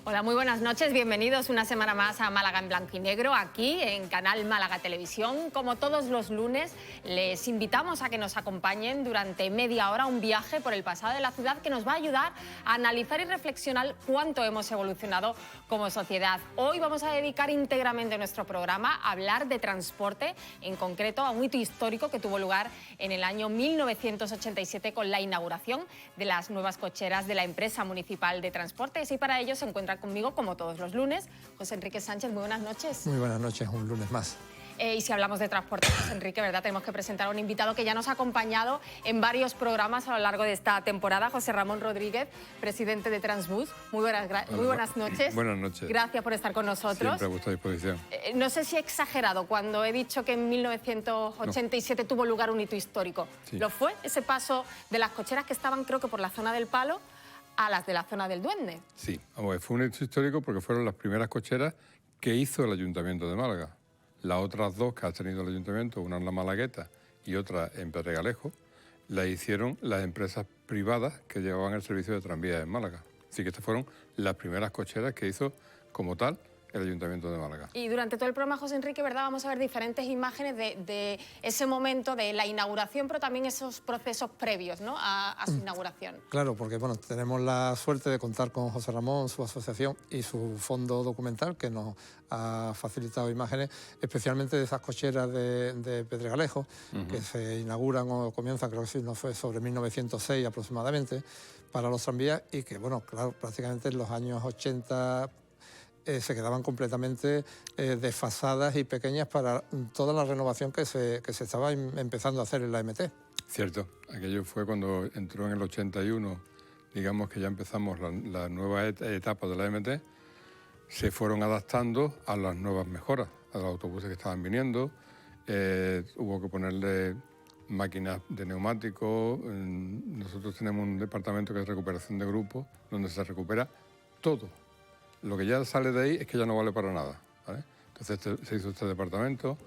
Hola, muy buenas noches, bienvenidos una semana más a Málaga en Blanco y Negro, aquí en Canal Málaga Televisión. Como todos los lunes, les invitamos a que nos acompañen durante media hora a un viaje por el pasado de la ciudad que nos va a ayudar a analizar y reflexionar cuánto hemos evolucionado como sociedad. Hoy vamos a dedicar íntegramente nuestro programa a hablar de transporte, en concreto a un hito histórico que tuvo lugar en el año 1987 con la inauguración de las nuevas cocheras de la empresa municipal de transportes, y para ello se encuentra conmigo, como todos los lunes, José Enrique Sánchez. Muy buenas noches. Muy buenas noches, un lunes más. Y si hablamos de transporte, José Enrique, ¿verdad? Tenemos que presentar a un invitado que ya nos ha acompañado en varios programas a lo largo de esta temporada, José Ramón Rodríguez, presidente de Transbus. Muy buenas noches. Buenas noches. Gracias por estar con nosotros. Siempre a vuestra disposición. No sé si he exagerado cuando he dicho que en 1987 tuvo lugar un hito histórico. Sí. ¿Lo fue ese paso de las cocheras que estaban, creo que por la zona del Palo, a las de la zona del Duende? Sí, fue un hecho histórico porque fueron las primeras cocheras que hizo el Ayuntamiento de Málaga. Las otras dos que ha tenido el Ayuntamiento, una en la Malagueta y otra en Pedregalejo, las hicieron las empresas privadas que llevaban el servicio de tranvías en Málaga. Así que estas fueron las primeras cocheras que hizo como tal el Ayuntamiento de Málaga. Y durante todo el programa, José Enrique, ¿verdad?, vamos a ver diferentes imágenes de ese momento de la inauguración, pero también esos procesos previos, ¿no?, a su inauguración. Claro, porque bueno, tenemos la suerte de contar con José Ramón, su asociación y su fondo documental que nos ha facilitado imágenes, especialmente de esas cocheras de Pedregalejo, que se inauguran o comienzan, creo que sí, no fue sobre 1906 aproximadamente, para los tranvías, y que, bueno, claro, prácticamente en los años 80... se quedaban completamente desfasadas y pequeñas para toda la renovación que se estaba empezando a hacer en la MT. Cierto, aquello fue cuando entró en el 81, digamos que ya empezamos la nueva etapa de la MT, se fueron adaptando a las nuevas mejoras, a los autobuses que estaban viniendo, hubo que ponerle máquinas de neumáticos. Nosotros tenemos un departamento que es recuperación de grupos, donde se recupera todo. Lo que ya sale de ahí es que ya no vale para nada, ¿vale? Entonces se hizo este departamento,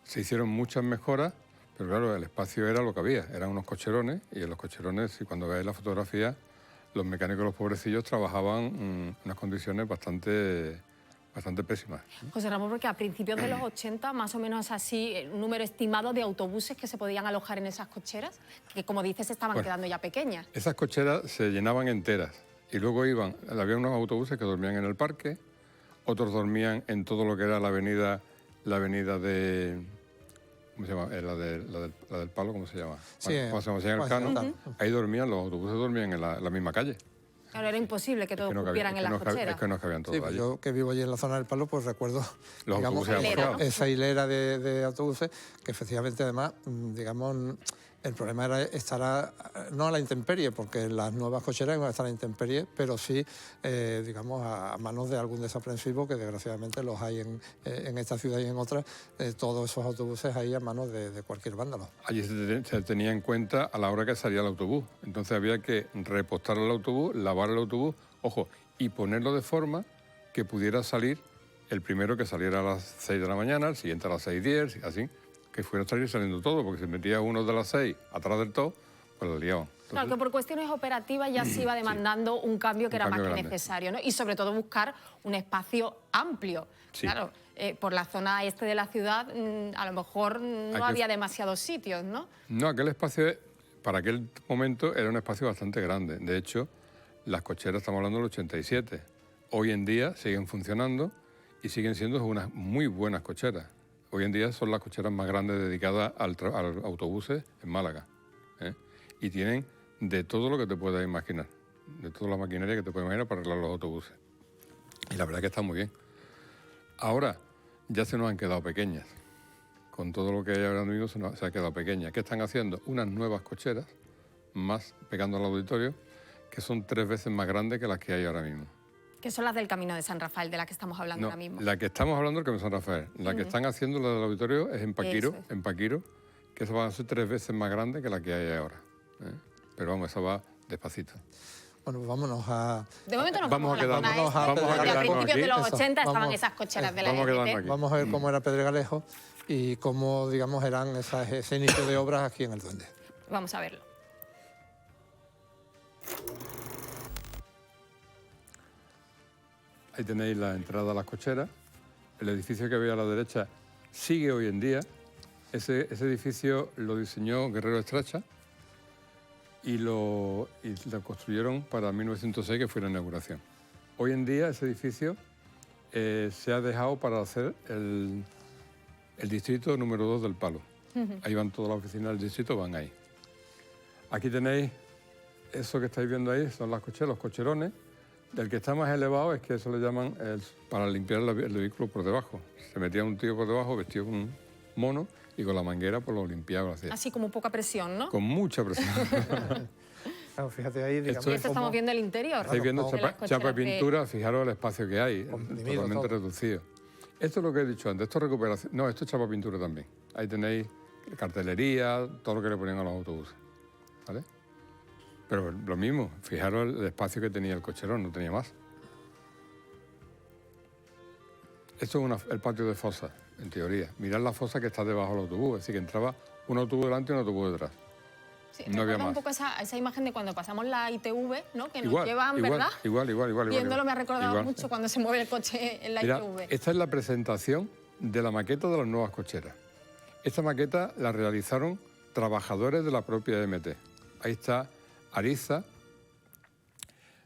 se hicieron muchas mejoras, pero claro, el espacio era lo que había, eran unos cocherones, y en los cocherones, si cuando veáis la fotografía, los mecánicos, los pobrecillos, trabajaban en unas condiciones bastante pésimas. José Ramón, porque a principios de los 80, más o menos así, un número estimado de autobuses que se podían alojar en esas cocheras, que como dices estaban quedando ya pequeñas. Esas cocheras se llenaban enteras. Y luego había unos autobuses que dormían en el parque, otros dormían en todo lo que era la avenida de... ¿Cómo se llama? La del Palo, ¿cómo se llama? Sí, cuando se llama el Cano, ahí dormían, los autobuses dormían en la misma calle. Claro, era imposible que todos cupieran en las cocheras. Es que no cabían todos Sí, pues allí. yo que vivo allí en la zona del Palo, pues recuerdo, Los digamos, autobuses aparcados. esa hilera de autobuses, que efectivamente además, digamos, el problema era estar no a la intemperie, porque las nuevas cocheras iban a estar a la intemperie, pero sí, digamos, a manos de algún desaprensivo, que desgraciadamente los hay en esta ciudad y en otras, todos esos autobuses ahí a manos de cualquier vándalo. Allí se tenía en cuenta a la hora que salía el autobús. Entonces había que repostar el autobús, lavar el autobús, ojo, y ponerlo de forma que pudiera salir el primero que saliera a las 6 de la mañana, el siguiente a las 6:10, así, que fuera a salir saliendo todo, porque si metía uno de las 6 atrás del todo, pues lo liaban. Entonces, Claro, que por cuestiones operativas ya se iba demandando un cambio que era más que grande. necesario, ¿no? Y sobre todo buscar un espacio amplio. Sí. Claro, por la zona este de la ciudad a lo mejor no había demasiados sitios, ¿no? No, aquel espacio, para aquel momento, era un espacio bastante grande. De hecho, las cocheras, estamos hablando del 87. Hoy en día siguen funcionando y siguen siendo unas muy buenas cocheras. Hoy en día son las cocheras más grandes dedicadas al autobuses en Málaga, ¿eh? Y tienen de todo lo que te puedas imaginar, de toda la maquinaria que te puedas imaginar para arreglar los autobuses. Y la verdad es que está muy bien. Ahora ya se nos han quedado pequeñas. Con todo lo que hay ahora mismo se ha quedado pequeña. ¿Qué están haciendo? Unas nuevas cocheras, más pegando al auditorio, que son 3 veces más grandes que las que hay ahora mismo. Que son las del Camino de San Rafael, de la que estamos hablando No, ahora mismo. la que estamos hablando es el Camino de San Rafael. La que están haciendo, la del auditorio, es en Paquiro, Eso es. en Paquiro, que esa va a ser 3 veces más grande que la que hay ahora, ¿eh? Pero vamos, esa va despacito. Bueno, pues vámonos a... De momento nos Vamos vamos a la zona quedarnos- esta, vamos a porque a quedarnos principios aquí. de los Eso, 80 estaban vamos- esas cocheras de la vamos a quedarnos MT. aquí. Vamos a ver cómo era Pedregalejo y cómo, digamos, eran ese inicio de obras aquí en el Duende. Vamos a verlo. Ahí tenéis la entrada a las cocheras. El edificio que veis a la derecha sigue hoy en día. Ese edificio lo diseñó Guerrero Estracha y lo construyeron para 1906, que fue la inauguración. Hoy en día ese edificio se ha dejado para hacer el distrito número 2 del Palo. Ahí van todas las oficinas del distrito, van ahí. Aquí tenéis, eso que estáis viendo ahí, son las cocheras, los cocherones. Del que está más elevado es que eso le llaman para limpiar el vehículo por debajo. Se metía un tío por debajo vestido con un mono y con la manguera pues lo limpiaba. Así como poca presión, ¿no? Con mucha presión. Claro, fíjate ahí, digamos. Y esto estamos viendo el interior. Estáis viendo chapa de pintura, fijaros el espacio que hay, comprimido, totalmente todo. reducido. Esto es lo que he dicho antes, esto es recuperación. No, esto es chapa de pintura también. Ahí tenéis cartelería, todo lo que le ponían a los autobuses. ¿Vale? Pero lo mismo, fijaros el espacio que tenía el cocherón, no tenía más. Esto es el patio de fosa, en teoría. Mirad la fosa que está debajo del autobús, es decir, que entraba un autobús delante y un autobús detrás. Sí, no había recuerda más. un poco esa imagen de cuando pasamos la ITV, ¿no? Que nos Igual, llevan, igual, ¿verdad? Igual. Viéndolo me ha recordado igual. mucho cuando se mueve el coche en la Mira, ITV. esta es la presentación de la maqueta de las nuevas cocheras. Esta maqueta la realizaron trabajadores de la propia MT. Ahí está Ariza,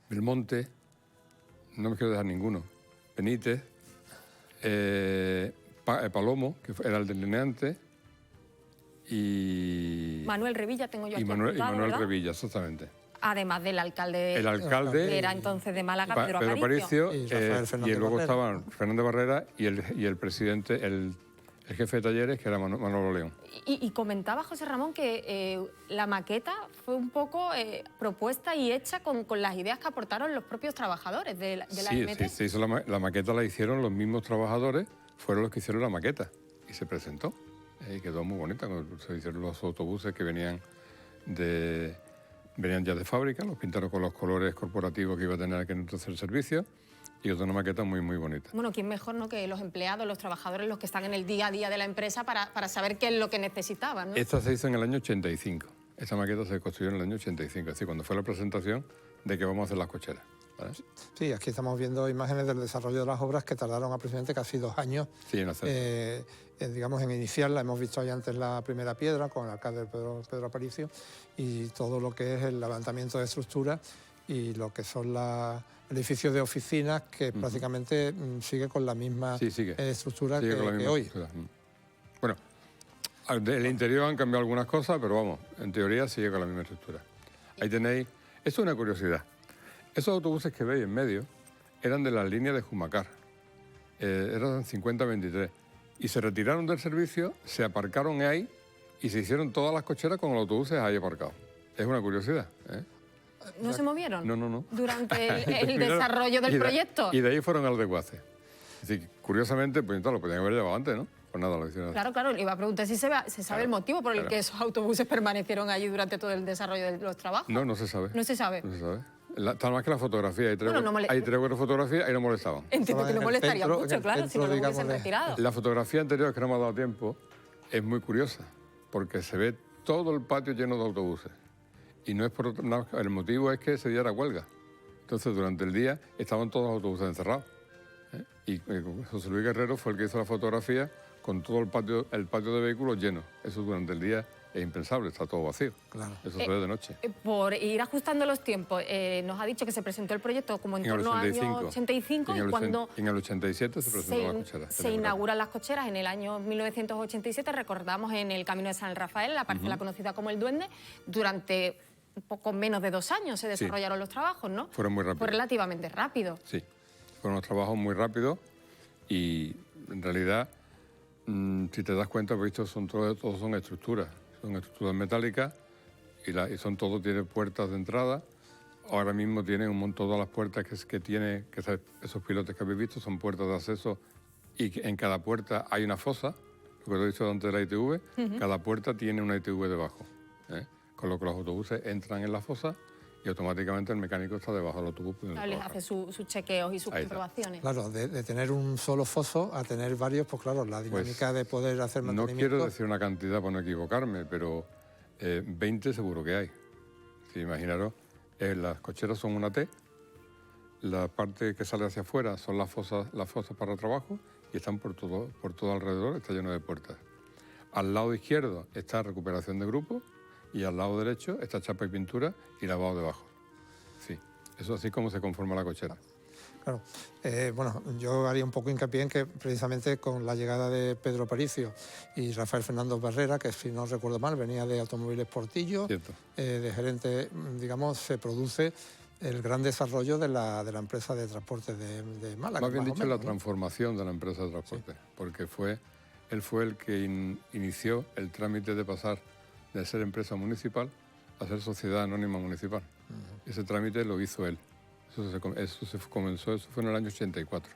Belmonte, no me quiero dejar ninguno, Benítez, Palomo, que era el delineante, y Manuel Revilla tengo yo aquí Manuel apuntado, ¿verdad? Revilla, exactamente. Además del alcalde, El alcalde, que era entonces de Málaga, Pedro Pedro Aparicio. Aparicio, Y Rafael Fernández y luego Barrera. estaban Fernández Barrera y el presidente, el jefe de talleres, que era Manolo León. Y comentaba José Ramón que la maqueta fue un poco propuesta y hecha con las ideas que aportaron los propios trabajadores de la MT. Sí, se hizo la maqueta, la hicieron los mismos trabajadores, fueron los que hicieron la maqueta y se presentó. Y quedó muy bonita, se hicieron los autobuses que venían ya de fábrica, los pintaron con los colores corporativos que iba a tener aquel entonces el servicio y es una maqueta muy, muy bonita. Bueno, ¿quién mejor, no, que los empleados, los trabajadores, los que están en el día a día de la empresa para saber qué es lo que necesitaban, ¿no? Esta se hizo en el año 85. Esta maqueta se construyó en el año 85, es decir, cuando fue la presentación de que vamos a hacer las cocheras. ¿Vale? Sí, aquí estamos viendo imágenes del desarrollo de las obras que tardaron aproximadamente casi 2 años Sí, en hacer. digamos, en iniciarla. Hemos visto ahí antes la primera piedra con el alcalde Pedro Aparicio y todo lo que es el levantamiento de estructuras y lo que son el edificio de oficinas que prácticamente sigue con la misma estructura Sigue con la que misma hoy. estructura. Bueno, del interior han cambiado algunas cosas, pero vamos, en teoría sigue con la misma estructura. Ahí tenéis, esto es una curiosidad. Esos autobuses que veis en medio eran de la línea de Jumacar, eran 50-23, y se retiraron del servicio, se aparcaron ahí y se hicieron todas las cocheras con los autobuses ahí aparcados. Es una curiosidad, ¿eh? ¿No se movieron? No. Durante el desarrollo del proyecto. Y de ahí fueron al desguace. Es decir, curiosamente, pues lo podían haber llevado antes, ¿no? Pues nada, lo hicieron. Claro, le iba a preguntar si se sabe el motivo por el que esos autobuses permanecieron allí durante todo el desarrollo de los trabajos. No se sabe. No se sabe. No se sabe. Tal más que la fotografía. Hay 3 o 4 fotografías y no molestaban. Entiendo que no molestaría mucho, claro, si no lo digamos, hubiesen retirado. La fotografía anterior, que no me ha dado tiempo, es muy curiosa, porque se ve todo el patio lleno de autobuses. Y no es por otro lado, el motivo es que ese día era huelga. Entonces, durante el día estaban todos los autobuses encerrados. Y José Luis Guerrero fue el que hizo la fotografía con todo el patio de vehículos lleno. Eso durante el día es impensable, está todo vacío. Claro. Eso se ve de noche. Por ir ajustando los tiempos, nos ha dicho que se presentó el proyecto como en torno al año 85 y cuando en el 87 se presentó la cochera. se inauguran las cocheras en el año 1987, recordamos en el Camino de San Rafael, la parcela conocida como El Duende, durante un poco menos de 2 años se desarrollaron los trabajos, ¿no? Fueron muy rápidos. Fue relativamente rápido. Sí, fueron unos trabajos muy rápidos y en realidad, si te das cuenta, pues todos son estructuras metálicas y son todo, tiene puertas de entrada. Ahora mismo tienen todas las puertas que tiene, esos pilotes que habéis visto son puertas de acceso y en cada puerta hay una fosa, lo que te he dicho antes de la ITV, cada puerta tiene una ITV debajo, con lo que los autobuses entran en la fosa y automáticamente el mecánico está debajo del autobús. Les hace sus chequeos y sus comprobaciones. Claro, de tener un solo foso a tener varios, pues claro, la dinámica de poder hacer mantenimiento... No quiero decir una cantidad para no equivocarme, pero 20 seguro que hay. Si imaginaros, las cocheras son una T, la parte que sale hacia afuera son las fosas para trabajo y están por todo alrededor, está lleno de puertas. Al lado izquierdo está recuperación de grupo y al lado derecho está chapa y pintura y lavado de bajo. Sí, eso así como se conforma la cochera. Claro. Bueno, yo haría un poco hincapié en que precisamente con la llegada de Pedro Aparicio y Rafael Fernando Barrera, que si no recuerdo mal venía de Automóviles Portillo, de gerente, digamos, se produce el gran desarrollo de la empresa de transporte de Málaga. Más bien dicho, la transformación de la empresa de transporte, porque él fue el que inició el trámite de pasar de ser empresa municipal a ser sociedad anónima municipal. Ese trámite lo hizo él. Eso fue en el año 84.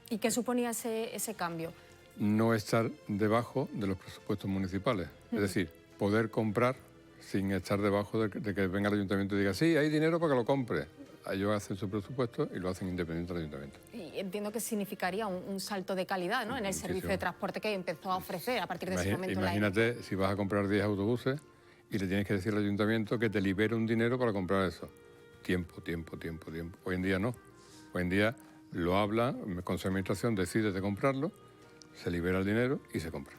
¿Y qué suponía ese cambio? No estar debajo de los presupuestos municipales. Es decir, poder comprar sin estar debajo de que venga el ayuntamiento y diga, sí, hay dinero para que lo compre. Ellos hacen su presupuesto y lo hacen independiente del ayuntamiento. Y entiendo que significaría un salto de calidad, ¿no?, en el servicio de transporte que empezó a ofrecer a partir de ese momento. Imagínate si vas a comprar 10 autobuses y le tienes que decir al ayuntamiento que te libere un dinero para comprar eso. Tiempo. Hoy en día no. Hoy en día lo habla, con su administración decide de comprarlo, se libera el dinero y se compra.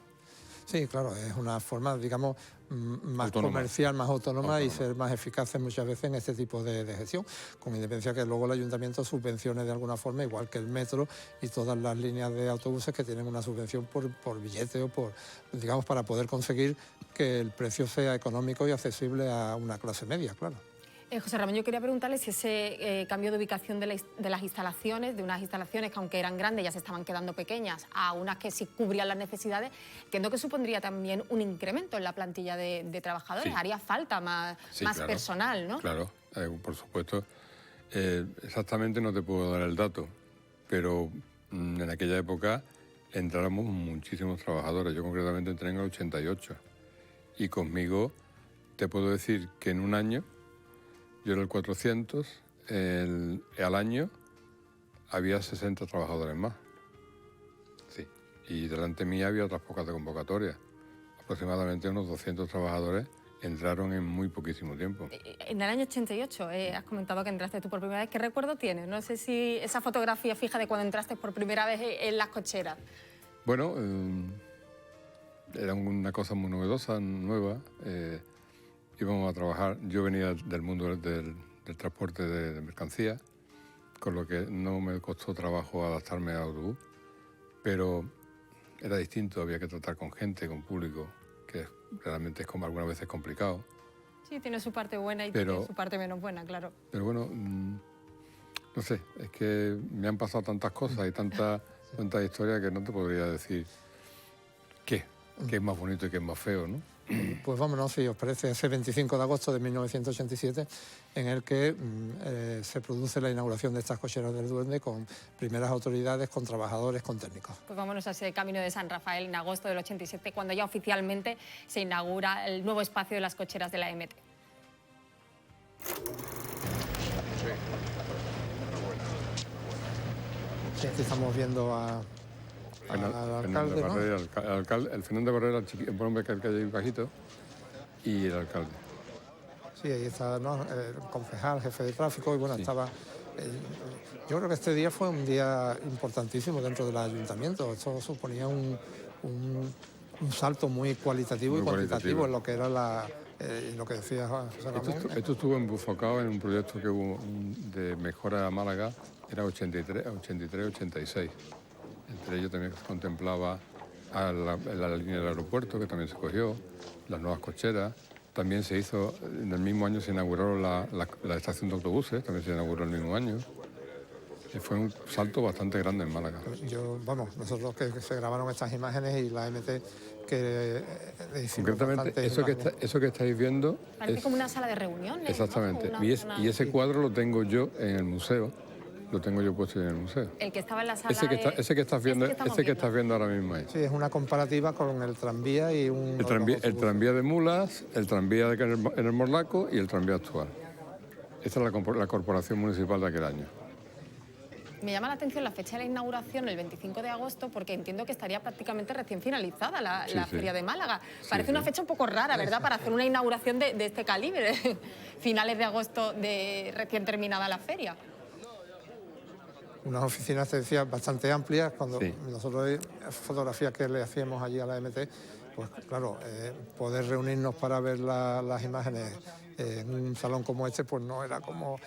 Sí, claro, es una forma, digamos, más autónoma. Comercial, más autónoma y ser más eficaces muchas veces en este tipo de gestión, con independencia que luego el ayuntamiento subvencione de alguna forma, igual que el metro y todas las líneas de autobuses que tienen una subvención por billete o digamos, para poder conseguir que el precio sea económico y accesible a una clase media, claro. José Ramón, yo quería preguntarle si ese cambio de ubicación de las instalaciones, de unas instalaciones que aunque eran grandes ya se estaban quedando pequeñas, a unas que sí cubrían las necesidades, entiendo que supondría también un incremento en la plantilla de trabajadores. Sí. Haría falta más claro, personal, ¿no? Claro, por supuesto. Exactamente no te puedo dar el dato, pero en aquella época entráramos muchísimos trabajadores. Yo concretamente entré en el 88 y conmigo te puedo decir que en un año, yo era el 400, al año había 60 trabajadores más. Sí. Y delante mía había otras pocas de convocatoria. Aproximadamente unos 200 trabajadores entraron en muy poquísimo tiempo. En el año 88, has comentado que entraste tú por primera vez. ¿Qué recuerdo tienes? No sé si esa fotografía fija de cuando entraste por primera vez en las cocheras. Bueno, era una cosa muy novedosa, nueva. Íbamos a trabajar, yo venía del mundo del transporte de mercancías, con lo que no me costó trabajo adaptarme al autobús, pero era distinto, había que tratar con gente, con público, que realmente es como algunas veces complicado. Sí, tiene su parte buena y tiene su parte menos buena, claro. Pero bueno, no sé, es que me han pasado tantas cosas y tantas historias que no te podría decir qué es más bonito y qué es más feo, ¿no? Pues vámonos, si os parece, ese 25 de agosto de 1987, en el que se produce la inauguración de estas cocheras del Duende con primeras autoridades, con trabajadores, con técnicos. Pues vámonos a ese Camino de San Rafael en agosto del 87, cuando ya oficialmente se inaugura el nuevo espacio de las cocheras de la MT. Sí, aquí estamos viendo al alcalde, ¿no? El Fernando Barrera, el hombre que hay ahí bajito, y el alcalde. Sí, ahí está, ¿no?, el concejal, jefe de tráfico, y bueno, sí. Estaba... yo creo que este día fue un día importantísimo dentro del ayuntamiento. Esto suponía un salto muy cualitativo y cuantitativo en lo que era lo que decía José Ramón. Esto estuvo enfocado en un proyecto que hubo de mejora a Málaga, era 83-86. Entre ellos también se contemplaba la línea del aeropuerto, que también se cogió, las nuevas cocheras. También se hizo, en el mismo año se inauguró la estación de autobuses, también se inauguró el mismo año. Y fue un salto bastante grande en Málaga. Nosotros que se grabaron estas imágenes y la MT que hicimos. Concretamente, eso que estáis viendo... Parece como una sala de reuniones. Exactamente. ¿No? Y ese cuadro lo tengo yo en el museo. Lo tengo yo puesto en el museo. El que estaba en la sala ese que estás viendo ahora mismo ahí. Sí, es una comparativa con el tranvía y el tranvía de mulas, el tranvía en el Morlaco y el tranvía actual. Esta es la corporación municipal de aquel año. Me llama la atención la fecha de la inauguración, el 25 de agosto, porque entiendo que estaría prácticamente recién finalizada la Feria de Málaga. Parece una fecha un poco rara, ¿verdad?, para hacer una inauguración de este calibre. Finales de agosto, de recién terminada la feria. unas oficinas, te decía, bastante amplias. Cuando Sí. nosotros, fotografías que le hacíamos allí a la MT, pues claro, poder reunirnos para ver las imágenes en un salón como este, pues no era como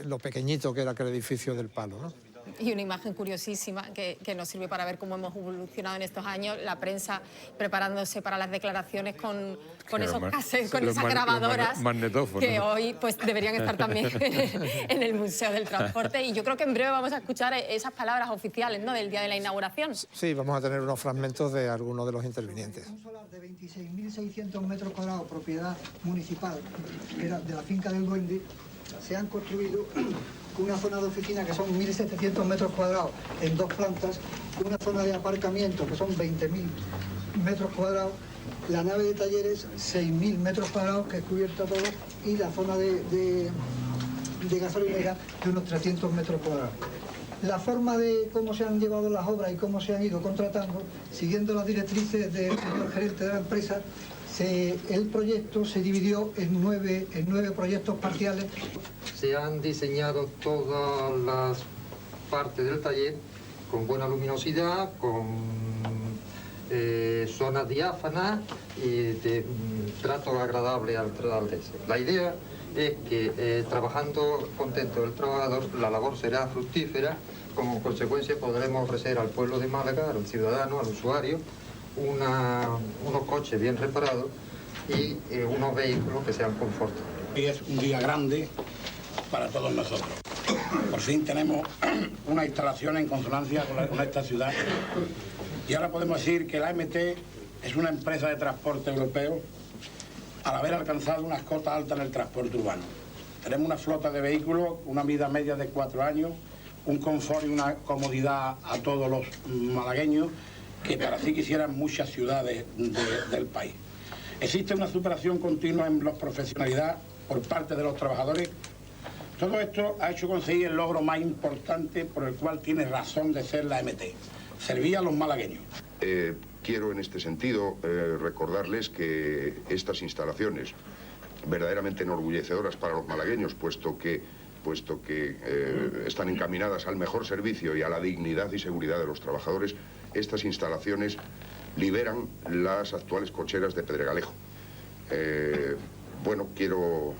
lo pequeñito que era aquel edificio del Palo, ¿no? Y una imagen curiosísima que nos sirve para ver cómo hemos evolucionado en estos años, la prensa preparándose para las declaraciones con esos cassettes, con esas grabadoras, magnetófonos, que hoy pues deberían estar también en el Museo del Transporte. Y yo creo que en breve vamos a escuchar esas palabras oficiales, ¿no?, del día de la inauguración. Sí, vamos a tener unos fragmentos de algunos de los intervinientes. Un solar de 26.600 metros cuadrados, propiedad municipal, que era de la finca del Duende, se han construido una zona de oficina que son 1.700 metros cuadrados en 2 plantas, una zona de aparcamiento que son 20.000 metros cuadrados, la nave de talleres 6.000 metros cuadrados que es cubierta todo y la zona de gasolinera de unos 300 metros cuadrados. La forma de cómo se han llevado las obras y cómo se han ido contratando, siguiendo las directrices del señor gerente de la empresa, el proyecto se dividió en nueve proyectos parciales. Se han diseñado todas las partes del taller con buena luminosidad, con zonas diáfanas y de trato agradable al deseo. La idea es que trabajando contento el trabajador, la labor será fructífera. Como consecuencia podremos ofrecer al pueblo de Málaga, al ciudadano, al usuario, unos coches bien reparados y unos vehículos que sean confortables. Hoy es un día grande para todos nosotros. Por fin tenemos una instalación en consonancia con esta ciudad y ahora podemos decir que la AMT es una empresa de transporte europeo al haber alcanzado unas cotas altas en el transporte urbano. Tenemos una flota de vehículos, una vida media de 4 años, un confort y una comodidad a todos los malagueños que para sí quisieran muchas ciudades del país. Existe una superación continua en la profesionalidad por parte de los trabajadores. Todo esto ha hecho conseguir el logro más importante por el cual tiene razón de ser la AMT, servir a los malagueños. Quiero en este sentido recordarles que estas instalaciones, verdaderamente enorgullecedoras para los malagueños, puesto que están encaminadas al mejor servicio y a la dignidad y seguridad de los trabajadores, estas instalaciones liberan las actuales cocheras de Pedregalejo. Bueno, quiero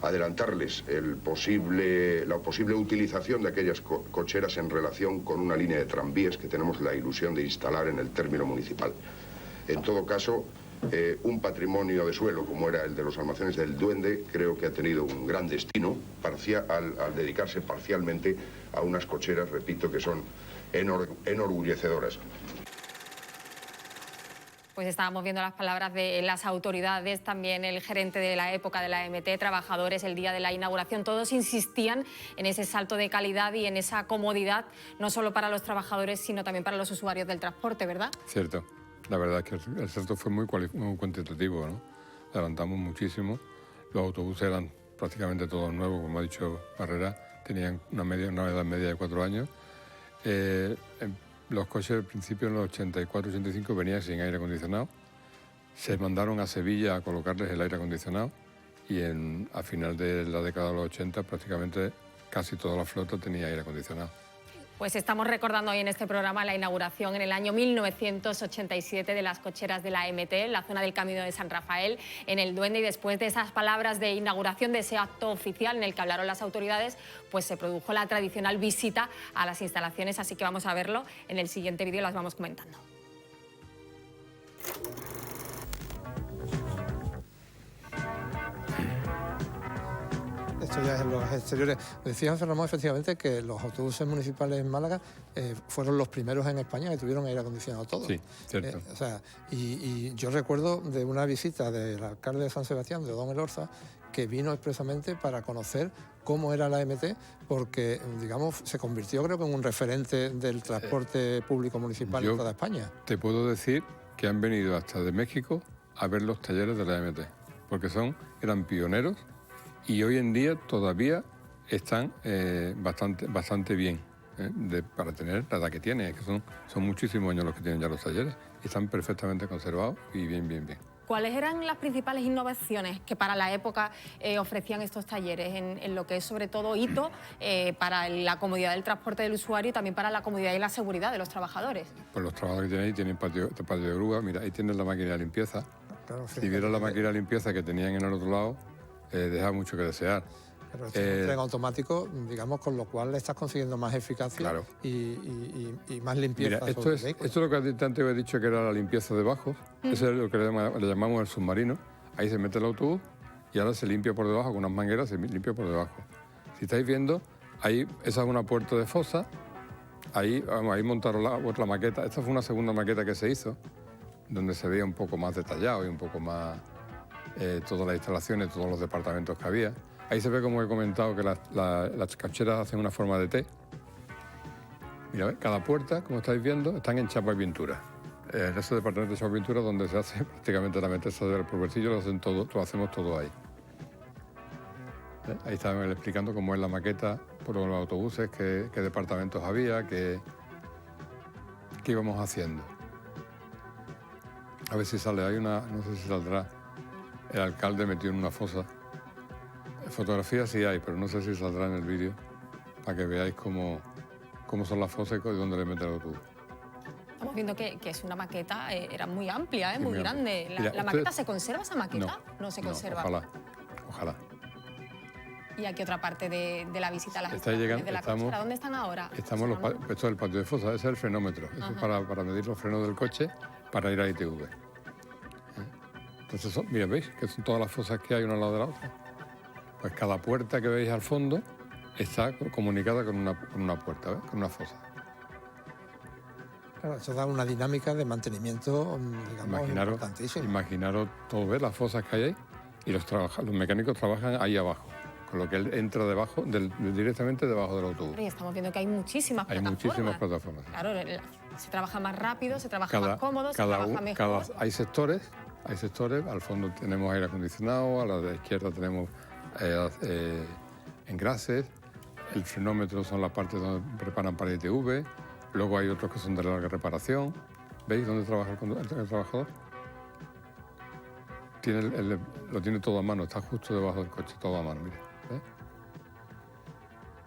adelantarles la posible utilización de aquellas cocheras en relación con una línea de tranvías que tenemos la ilusión de instalar en el término municipal. En todo caso, un patrimonio de suelo como era el de los almacenes del Duende creo que ha tenido un gran destino al dedicarse parcialmente a unas cocheras, repito, que son enorgullecedoras. Pues estábamos viendo las palabras de las autoridades, también el gerente de la época de la AMT, trabajadores, el día de la inauguración. Todos insistían en ese salto de calidad y en esa comodidad, no solo para los trabajadores, sino también para los usuarios del transporte, ¿verdad? Cierto. La verdad es que el salto fue muy cuantitativo, ¿no? Adelantamos muchísimo. Los autobuses eran prácticamente todos nuevos, como ha dicho Barrera, tenían una edad media de 4 años. Los coches al principio, en los 84-85, venían sin aire acondicionado. Se mandaron a Sevilla a colocarles el aire acondicionado y a final de la década de los 80 prácticamente casi toda la flota tenía aire acondicionado. Pues estamos recordando hoy en este programa la inauguración en el año 1987 de las cocheras de la AMT en la zona del Camino de San Rafael, en el Duende, y después de esas palabras de inauguración, de ese acto oficial en el que hablaron las autoridades, pues se produjo la tradicional visita a las instalaciones, así que vamos a verlo en el siguiente vídeo, las vamos comentando. Esto ya es en los exteriores. Decía José Ramón, efectivamente, que los autobuses municipales en Málaga fueron los primeros en España que tuvieron aire acondicionado todo. Sí, cierto. Y yo recuerdo de una visita del alcalde de San Sebastián, de Don Elorza, que vino expresamente para conocer cómo era la AMT, porque, digamos, se convirtió, creo que, en un referente del transporte público municipal en toda España. Te puedo decir que han venido hasta de México a ver los talleres de la AMT, porque eran pioneros y hoy en día todavía están bastante bien para tener la edad que tienen, que son muchísimos años los que tienen ya los talleres, y están perfectamente conservados y bien. ¿Cuáles eran las principales innovaciones que para la época ofrecían estos talleres en lo que es sobre todo hito para la comodidad del transporte del usuario y también para la comodidad y la seguridad de los trabajadores? Pues los trabajadores que tienen ahí tienen patio de grúa, mira, ahí tienen la máquina de limpieza. Claro, sí, si vieras la máquina de limpieza que tenían en el otro lado, deja mucho que desear. Pero esto es un tren automático, digamos, con lo cual le estás consiguiendo más eficacia Claro. y más limpieza. Mira, esto es lo que antes había dicho que era la limpieza de bajos. Eso es lo que le llamamos el submarino. Ahí se mete el autobús y ahora se limpia por debajo, con unas mangueras se limpia por debajo. Si estáis viendo, ahí esa es una puerta de fosa. Ahí montaron la otra maqueta. Esta fue una segunda maqueta que se hizo, donde se veía un poco más detallado y un poco más todas las instalaciones, todos los departamentos que había. Ahí se ve, como he comentado, que las cocheras hacen una forma de T. Mira, ¿ves? Cada puerta, como estáis viendo, están en chapa y pintura. En ese departamento de chapa y pintura donde se hace prácticamente la mesa del bolsillo, lo hacemos todo ahí. Ahí estaban explicando cómo es la maqueta por los autobuses, qué departamentos había, qué íbamos haciendo. A ver si sale, no sé si saldrá el alcalde metido en una fosa. Fotografías sí hay, pero no sé si saldrá en el vídeo para que veáis cómo son las fosas y dónde le meten el autobús. Estamos viendo que es una maqueta, era muy amplia, muy muy grande. amplia. Mira, ¿La maqueta se conserva, esa maqueta? No se conserva. Ojalá. ¿Y a qué otra parte de la visita a las Está instalaciones llegando, de la cochera? ¿Dónde están ahora? Esto es el patio de fosa, ese es el frenómetro. Eso es para medir los frenos del coche para ir a ITV. Entonces, mira, ¿veis? Que son todas las fosas que hay una al lado de la otra. Pues cada puerta que veis al fondo está comunicada con una puerta, ¿ves? Con una fosa. Claro, eso da una dinámica de mantenimiento, digamos, importantísima. Imaginaros todo, ¿ves? Las fosas que hay ahí y los mecánicos trabajan ahí abajo, con lo que él entra directamente debajo del autobús. Y estamos viendo que hay muchísimas plataformas. Hay muchísimas plataformas. Claro, se trabaja más rápido, se trabaja más cómodo, se trabaja mejor. Hay sectores, al fondo tenemos aire acondicionado, a la de la izquierda tenemos engrases, el frenómetro son las partes donde preparan para ITV, luego hay otros que son de larga reparación. ¿Veis dónde trabaja el trabajador? Lo tiene todo a mano, está justo debajo del coche, todo a mano, mire. ¿Ves?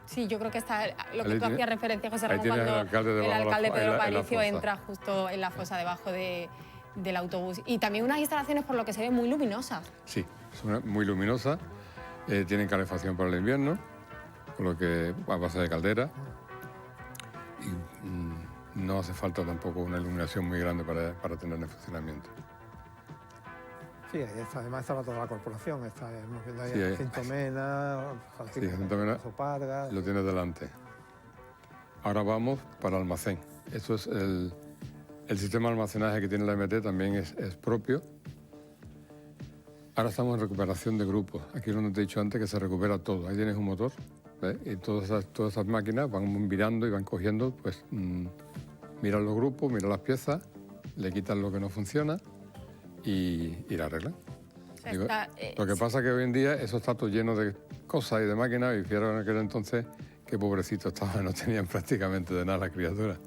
Sí, yo creo que está lo que tú hacías referencia, José Ramón, cuando el alcalde Pedro Palicio entra justo en la fosa debajo del autobús. Y también unas instalaciones, por lo que se ve, muy luminosas. Sí, son muy luminosas, tienen calefacción para el invierno, con lo que a base de caldera. Y no hace falta tampoco una iluminación muy grande para tener en funcionamiento. Sí, además estaba toda la corporación, hemos viendo ahí Jacinto Mena, Jacinto Mena, Parga. lo tienes delante. Ahora vamos para el almacén. Esto es el sistema de almacenaje que tiene la MT, también es propio. Ahora estamos en recuperación de grupos. Aquí es donde te he dicho antes que se recupera todo. Ahí tienes un motor, ¿ves? Y todas esas máquinas van mirando y van cogiendo, pues miran los grupos, miran las piezas, le quitan lo que no funciona y la arreglan. Lo que pasa es que hoy en día eso está todo lleno de cosas y de máquinas, y fijaros en aquel entonces qué pobrecito estaban, no tenían prácticamente de nada las criaturas.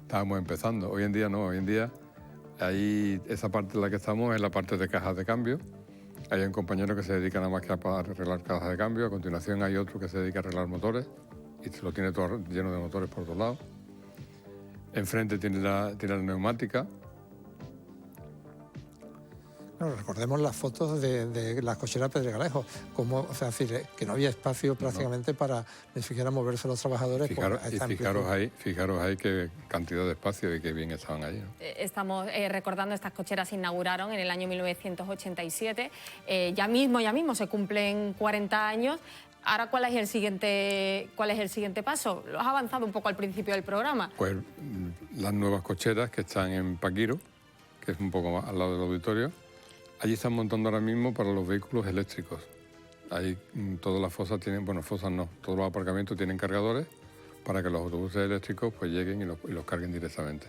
Estábamos empezando. Hoy en día no, hoy en día ahí esa parte en la que estamos es la parte de cajas de cambio. Hay un compañero que se dedica nada más que a arreglar cajas de cambio, a continuación hay otro que se dedica a arreglar motores y lo tiene todo lleno de motores por todos lados. Enfrente tiene la neumática. Bueno, recordemos las fotos de las cocheras Pedregalejo, como, o sea, decir, que no había espacio prácticamente para ni siquiera moverse los trabajadores. Fijaros ahí qué cantidad de espacio y qué bien estaban allí, ¿no? Estamos recordando, estas cocheras se inauguraron en el año 1987, ya mismo se cumplen 40 años. Ahora, ¿cuál es el siguiente paso? Lo has avanzado un poco al principio del programa. Pues las nuevas cocheras que están en Paquiro, que es un poco más al lado del auditorio. Allí están montando ahora mismo para los vehículos eléctricos. Ahí todas las fosas tienen, fosas no, todos los aparcamientos tienen cargadores para que los autobuses eléctricos pues lleguen y los carguen directamente.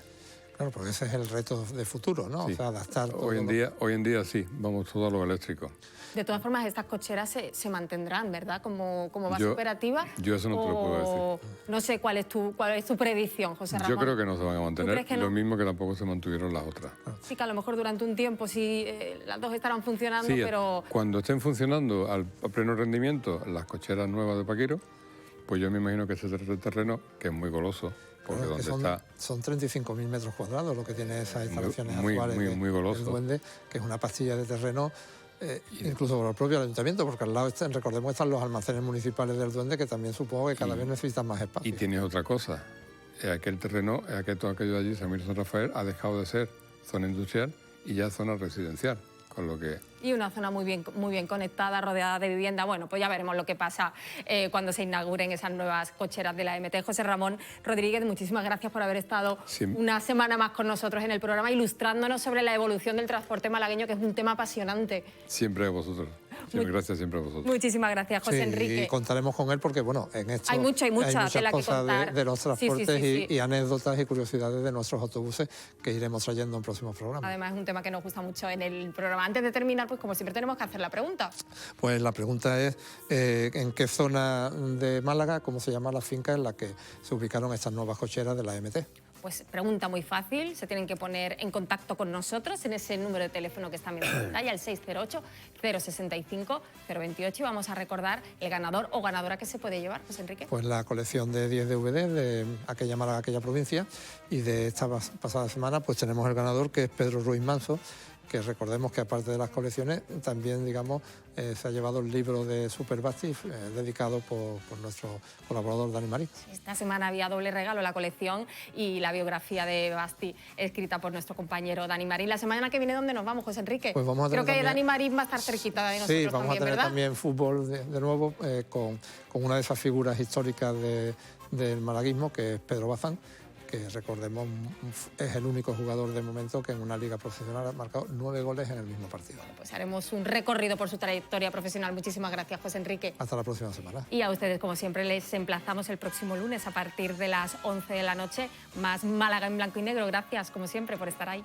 Claro, porque ese es el reto de futuro, ¿no? Sí. O sea, adaptar todo. Hoy en día sí, vamos todo a lo eléctrico. De todas formas, estas cocheras se mantendrán, ¿verdad? Como base Yo- operativa. yo eso no te lo puedo decir. No sé cuál es tu predicción, José Ramón. Yo creo que no se van a ¿Tú mantener, crees que lo no? mismo que tampoco se mantuvieron las otras. Sí, que a lo mejor durante un tiempo sí las dos estarán funcionando, Sí, pero cuando estén funcionando a pleno rendimiento las cocheras nuevas de Paquiro, pues yo me imagino que ese terreno, que es muy goloso, porque Claro, que donde está... son 35.000 metros cuadrados lo que tiene esas instalaciones muy, actuales muy goloso. del Duende, que es una pastilla de terreno, incluso por el propio ayuntamiento, porque al lado recordemos están los almacenes municipales del Duende, que también supongo que cada vez necesitan más espacio. Y tienes otra cosa, aquel terreno, todo aquello de allí, San Miguel San Rafael, ha dejado de ser zona industrial y ya es zona residencial, con lo que... y una zona muy bien conectada, rodeada de vivienda. Bueno, pues ya veremos lo que pasa cuando se inauguren esas nuevas cocheras de la AMT. José Ramón Rodríguez, muchísimas gracias por haber estado una semana más con nosotros en el programa, ilustrándonos sobre la evolución del transporte malagueño, que es un tema apasionante. Siempre a vosotros. Gracias siempre a vosotros. Muchísimas gracias, José Enrique. Y contaremos con él porque, bueno, en esto hay mucha muchas tela que cosas contar. de los transportes Sí. y anécdotas y curiosidades de nuestros autobuses que iremos trayendo en próximos programas. Además, es un tema que nos gusta mucho en el programa. Antes de terminar, pues como siempre tenemos que hacer la pregunta. Pues la pregunta es, ¿en qué zona de Málaga, cómo se llama la finca en la que se ubicaron estas nuevas cocheras de la AMT? Pues pregunta muy fácil, se tienen que poner en contacto con nosotros en ese número de teléfono que está en pantalla, el 608-065-028, y vamos a recordar el ganador o ganadora que se puede llevar, José Enrique. Pues la colección de 10 DVDs de aquella Málaga, aquella provincia, y de esta pasada semana pues tenemos el ganador, que es Pedro Ruiz Manso, que recordemos que aparte de las colecciones también, digamos, se ha llevado el libro de Super Basti dedicado por nuestro colaborador Dani Marín. Esta semana había doble regalo, la colección y la biografía de Basti, escrita por nuestro compañero Dani Marín. La semana que viene, ¿dónde nos vamos, José Enrique? Pues vamos a tener Creo que también... Dani Marín va a estar cerquita de nosotros. Sí, vamos también, a tener ¿verdad? también fútbol de nuevo con una de esas figuras históricas del malaguismo, que es Pedro Bazán, que recordemos es el único jugador de momento que en una liga profesional ha marcado 9 goles en el mismo partido. Pues haremos un recorrido por su trayectoria profesional. Muchísimas gracias, José Enrique. Hasta la próxima semana. Y a ustedes, como siempre, les emplazamos el próximo lunes a partir de las 11 de la noche. Más Málaga en blanco y negro. Gracias, como siempre, por estar ahí.